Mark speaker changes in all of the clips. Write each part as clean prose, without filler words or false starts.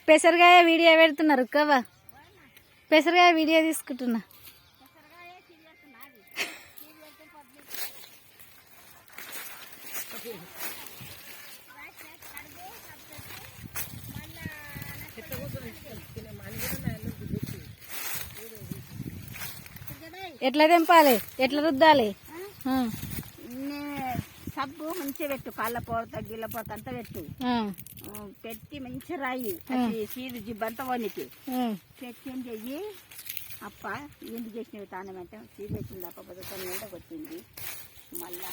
Speaker 1: పెసరకాయ video పెడుతున్నారు కవ్వ. పెసరకాయ video తీసుకుంటున్నా. ఎట్లా తెంపాలి, ఎట్లా రుద్దాలి?
Speaker 2: సబ్బు మంచిగా పెట్టు, కాళ్ళ పోత గిళ్ళ పోత అంతా పెట్టు. పెట్టి మంచిగా రాయి, సీడు జిబ్బంతా వనికి పెట్టి ఏం చెయ్యి. అప్ప ఎందుకు చేసినవి తానమంటే సీడు వచ్చింది అప్ప 10 గంటలకు వచ్చింది. మళ్ళా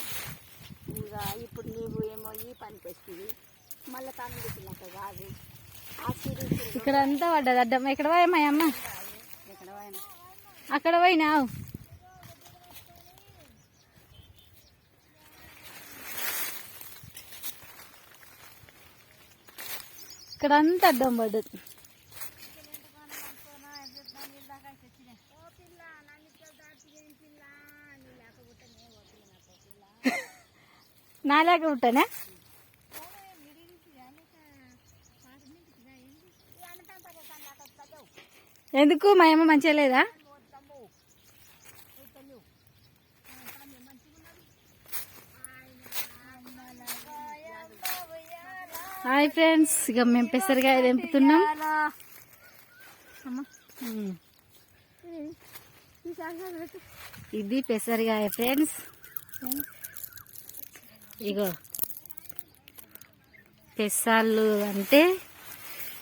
Speaker 2: ఇప్పుడు నీవు ఏమో ఈ పనికి వస్తుంది, మళ్ళీ తాను పెట్టినాక కాదు. ఆ సీడు
Speaker 1: ఇక్కడ అంతా పడ్డది అడ్డం. ఎక్కడ పోయా అమ్మ?
Speaker 2: ఎక్కడ పోయినా
Speaker 1: అక్కడ పోయినావు. ఇక్కడ అంతా అడ్డం పడ్డది. నా లేక పుట్టానా? ఎందుకు మా అమ్మ మంచిగా లేదా? హాయ్ ఫ్రెండ్స్, ఇక మేము పెసరకాయ తెంపుతున్నాం. ఇది పెసరకాయ ఫ్రెండ్స్. ఇగో పెసాళ్ళు అంటే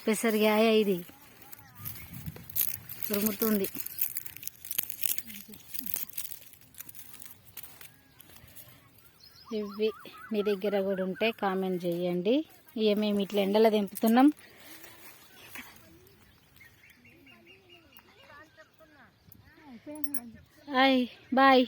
Speaker 1: పెసరకాయ ఇది ఉరుముతుంది. ఇవి మీ దగ్గర కూడా ఉంటే కామెంట్ చేయండి. ఇక మేము ఇట్లా ఎండలో తెంపుతున్నాం. బాయ్.